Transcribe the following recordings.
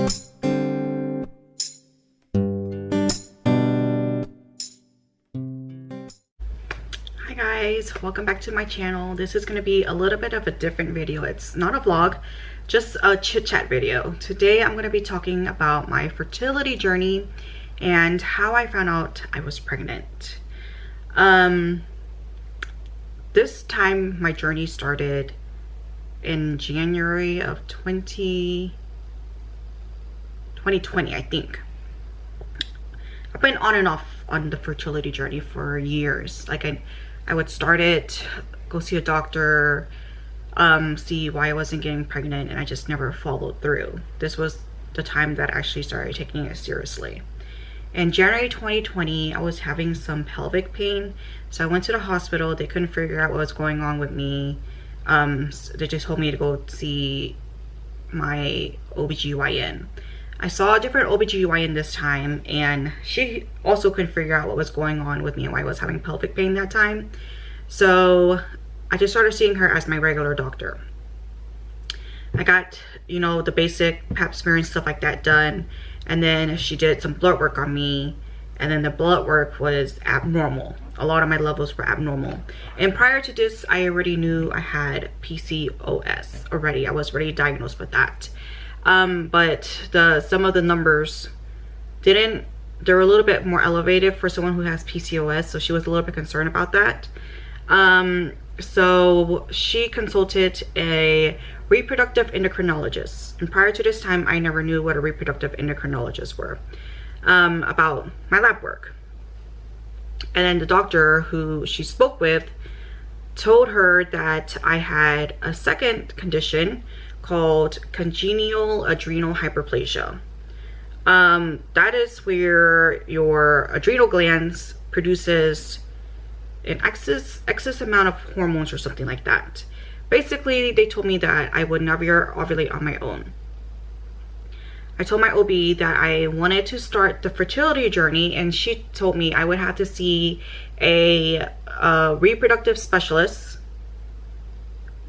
Hi guys, welcome back to my channel. This is going to be a little bit of a different video. It's not a vlog, just a chit chat video. Today I'm going to be talking about my fertility journey and how I found out I was pregnant. This time my journey started in January of 2020, I think. I've been on and off on the fertility journey for years. Like I would start it, go see a doctor, see why I wasn't getting pregnant, and I just never followed through. This was the time that I actually started taking it seriously. In January 2020, I was having some pelvic pain, so I went to the hospital. They couldn't figure out what was going on with me. They just told me to go see my OBGYN. I saw a different OBGYN this time, and she also couldn't figure out what was going on with me and why I was having pelvic pain that time. So I just started seeing her as my regular doctor. I got, you know, the basic pap smear and stuff like that done, and then she did some blood work on me, and then the blood work was abnormal. A lot of my levels were abnormal, and prior to this I already knew I had PCOS already. I was already diagnosed with that. But some of the numbers they were a little bit more elevated for someone who has PCOS, so she was a little bit concerned about that. So she consulted a reproductive endocrinologist, and prior to this time I never knew what a reproductive endocrinologist were, about my lab work. And then the doctor who she spoke with told her that I had a second condition called congenital adrenal hyperplasia. That is where your adrenal glands produces an excess amount of hormones or something like that. Basically, they told me that I would never ovulate on my own. I told my OB that I wanted to start the fertility journey, and she told me I would have to see a reproductive specialist,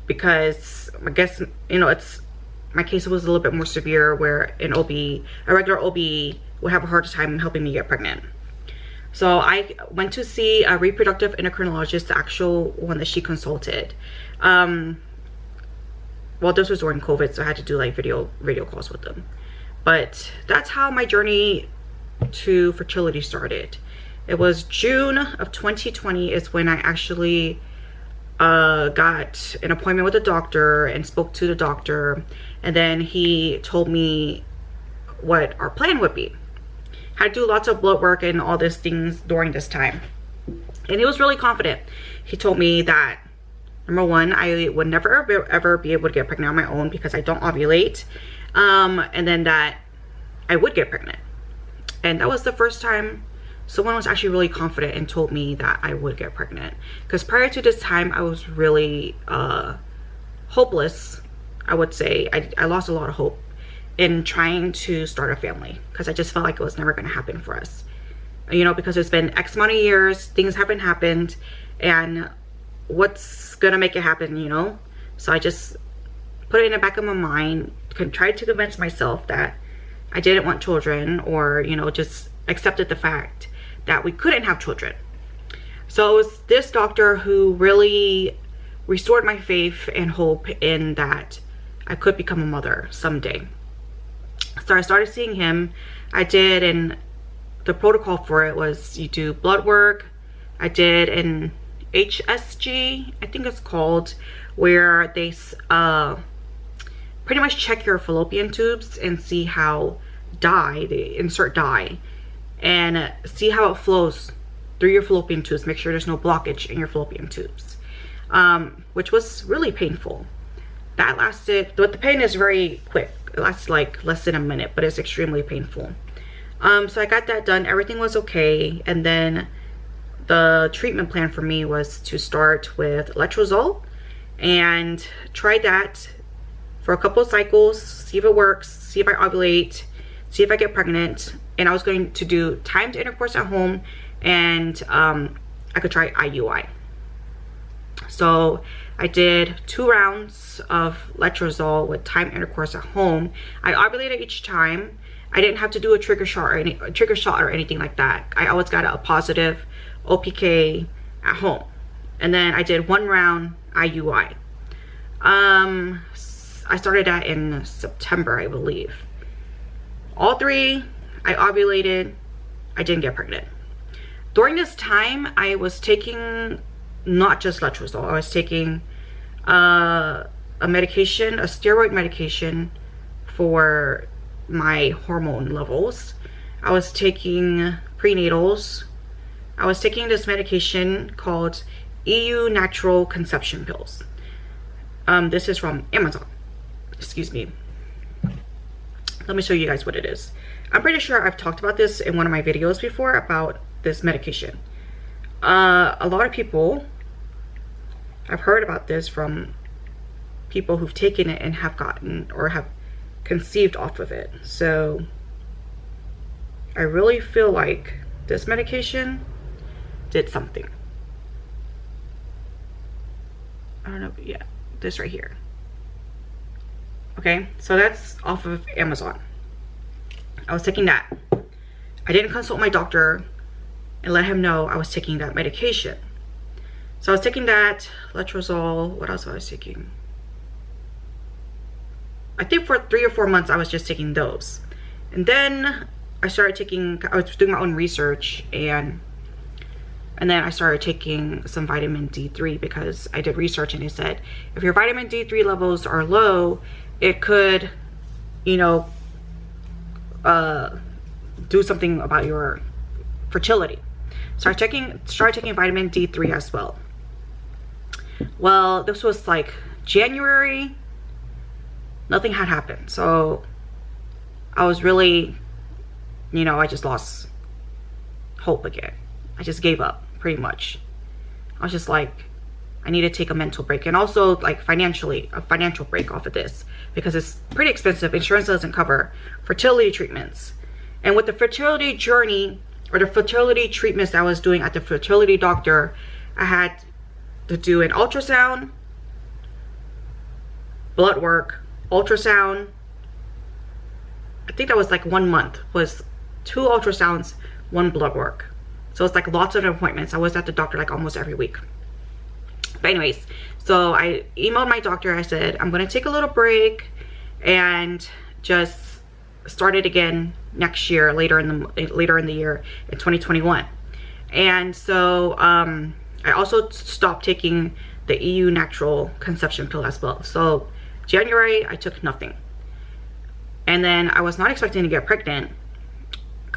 because I guess, you know, my case was a little bit more severe, where a regular OB would have a harder time helping me get pregnant. So I went to see a reproductive endocrinologist, the actual one that she consulted. Well, this was during COVID, so I had to do like radio calls with them. But that's how my journey to fertility started. It was June of 2020 is when I actually got an appointment with a doctor and spoke to the doctor, and then he told me what our plan would be. I had to do lots of blood work and all these things during this time, and he was really confident. He told me that, number one, I would never ever be able to get pregnant on my own because I don't ovulate, and then that I would get pregnant. And that was the first time someone was actually really confident and told me that I would get pregnant, because prior to this time I was really hopeless. I would say I lost a lot of hope in trying to start a family, because I just felt like it was never going to happen for us, you know, because it's been X amount of years, things haven't happened, and what's gonna make it happen, you know? So I just put it in the back of my mind, tried to convince myself that I didn't want children, or, you know, just accepted the fact that we couldn't have children. So it was this doctor who really restored my faith and hope in that I could become a mother someday. So I started seeing him. I did, and the protocol for it was you do blood work. I did an HSG, I think it's called, where they pretty much check your fallopian tubes and see how they insert dye and see how it flows through your fallopian tubes, make sure there's no blockage in your fallopian tubes, which was really painful. That lasted, but the pain is very quick. It lasted like less than a minute, but it's extremely painful. So I got that done. Everything was okay. And then the treatment plan for me was to start with letrozole and try that for a couple of cycles, see if it works, see if I ovulate, see if I get pregnant. And I was going to do timed intercourse at home, and I could try IUI. So I did 2 rounds of letrozole with timed intercourse at home. I ovulated each time. I didn't have to do a trigger shot or anything like that. I always got a positive OPK at home. And then I did 1 round IUI. I started that in September, I believe. All 3, I ovulated. I didn't get pregnant. During this time, I was taking not just letrozole. I was taking a medication, a steroid medication for my hormone levels. I was taking prenatals. I was taking this medication called EU Natural Conception Pills. This is from Amazon. Excuse me. Let me show you guys what it is. I'm pretty sure I've talked about this in one of my videos before about this medication. A lot of people, I've heard about this from people who've taken it and have gotten or have conceived off of it. So I really feel like this medication did something. I don't know, yeah, this right here. Okay, so that's off of Amazon. I was taking that. I didn't consult my doctor and let him know I was taking that medication. So I was taking that, letrozole, what else was I taking? I think for 3 or 4 months I was just taking those. And then I was doing my own research and then I started taking some vitamin D3 because I did research and it said if your vitamin D3 levels are low, it could, you know, do something about your fertility. So I started taking vitamin D3 as well. Well, this was like January. Nothing had happened. So I was really, you know, I just lost hope again. I just gave up pretty much. I was just like, I need to take a mental break and also like financially, a financial break off of this because it's pretty expensive. Insurance doesn't cover fertility treatments. And with the fertility journey or the fertility treatments that I was doing at the fertility doctor, I had to do an ultrasound, blood work, ultrasound. I think that was like 1 month, was 2 ultrasounds, 1 blood work. So it's like lots of appointments. I was at the doctor like almost every week. But anyways, so I emailed my doctor. I said, I'm going to take a little break and just start it again next year, later in the year in 2021. And so I also stopped taking the EU Natural Conception Pill as well. So January, I took nothing. And then I was not expecting to get pregnant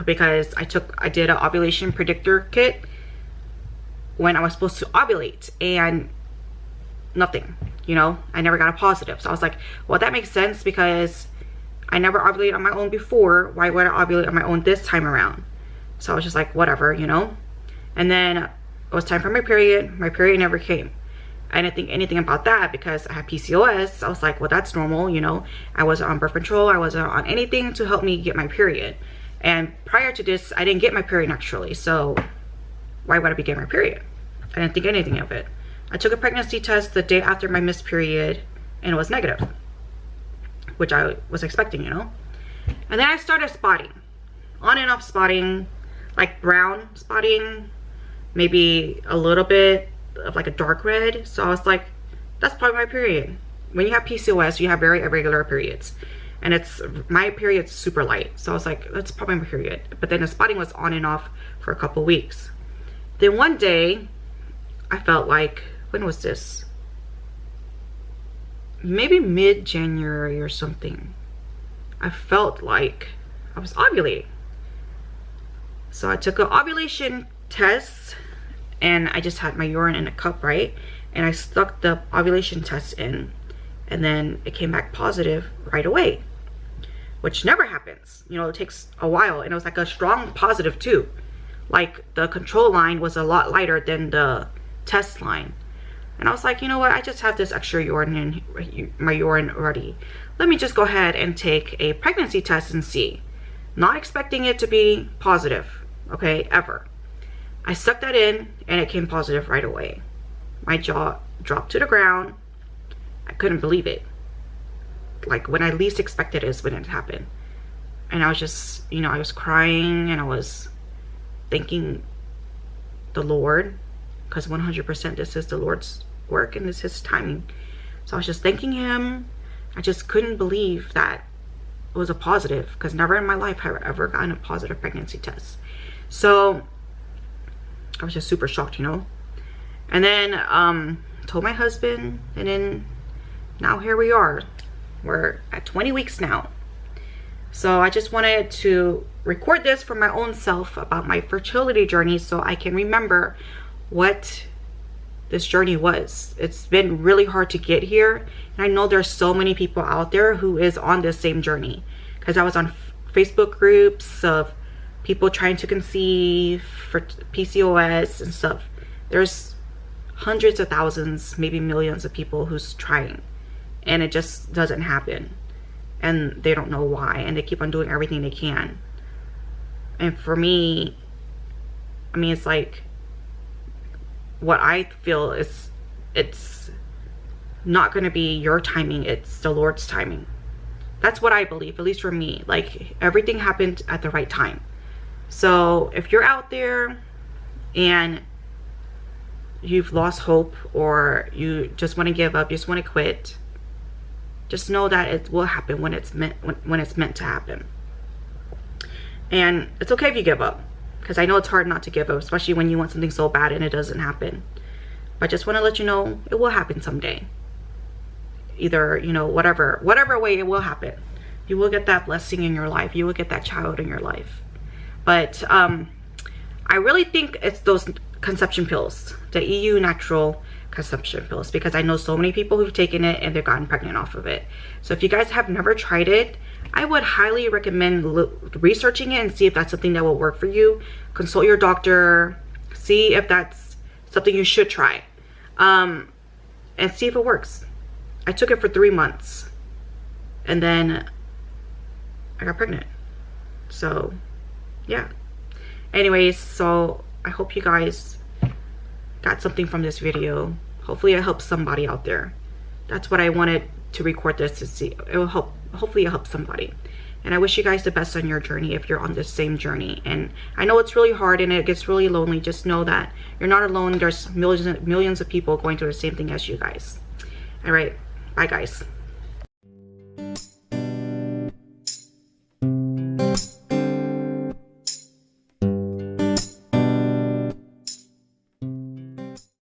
because I did an ovulation predictor kit when I was supposed to ovulate and nothing, you know, I never got a positive. So I was like, well, that makes sense because I never ovulated on my own before. Why would I ovulate on my own this time around? So I was just like, whatever, you know. And then it was time for my period. My period never came. I didn't think anything about that because I had PCOS. I was like, well, that's normal, you know. I wasn't on birth control. I wasn't on anything to help me get my period. And prior to this, I didn't get my period naturally. So why would I be getting my period? I didn't think anything of it. I took a pregnancy test the day after my missed period and it was negative, which I was expecting, you know. And then I started spotting, on and off spotting, like brown spotting, maybe a little bit of like a dark red. So I was like, that's probably my period. When you have PCOS, you have very irregular periods. And my period's super light. So I was like, that's probably my period. But then the spotting was on and off for a couple weeks. Then one day, I felt like, when was this? Maybe mid-January or something. I felt like I was ovulating. So I took an ovulation test and I just had my urine in a cup, right? And I stuck the ovulation test in and then it came back positive right away, which never happens. You know, it takes a while, and it was like a strong positive too. Like the control line was a lot lighter than the test line. And I was like, you know what? I just have this extra urine in my urine already. Let me just go ahead and take a pregnancy test and see. Not expecting it to be positive, okay, ever. I stuck that in and it came positive right away. My jaw dropped to the ground. I couldn't believe it. Like when I least expected it is when it happened. And I was just, you know, I was crying and I was thanking the Lord, because 100% this is the Lord's work and this is His timing. So I was just thanking Him. I just couldn't believe that it was a positive, because never in my life have I ever gotten a positive pregnancy test. So I was just super shocked, you know. And then told my husband, and then now here we are. We're at 20 weeks now. So I just wanted to record this for my own self about my fertility journey, so I can remember what this journey was. It's been really hard to get here, and I know there's so many people out there who is on this same journey, because I was on Facebook groups of people trying to conceive for PCOS and stuff. There's hundreds of thousands, maybe millions of people who's trying, and it just doesn't happen, and they don't know why, and they keep on doing everything they can. And for me, I mean, it's like, what I feel is it's not going to be your timing, it's the Lord's timing. That's what I believe, at least for me. Like, everything happened at the right time. So if you're out there and you've lost hope, or you just want to give up, you just want to quit, just know that it will happen when it's meant to happen. And it's okay if you give up, because I know it's hard not to give up, especially when you want something so bad and it doesn't happen. But I just want to let you know it will happen someday. Either, you know, whatever way it will happen. You will get that blessing in your life. You will get that child in your life. But I really think it's those conception pills, the EU natural conception pills, because I know so many people who've taken it and they've gotten pregnant off of it. So if you guys have never tried it, I would highly recommend researching it and see if that's something that will work for you. Consult your doctor, see if that's something you should try, and see if it works. I took it for 3 months and then I got pregnant. So yeah, anyways, so I hope you guys got something from this video. Hopefully it helps somebody out there. That's what I wanted to record this to see. It will help, hopefully it helps somebody. And I wish you guys the best on your journey if you're on the same journey. And I know it's really hard and it gets really lonely. Just know that you're not alone. There's millions of people going through the same thing as you guys. All right, bye guys.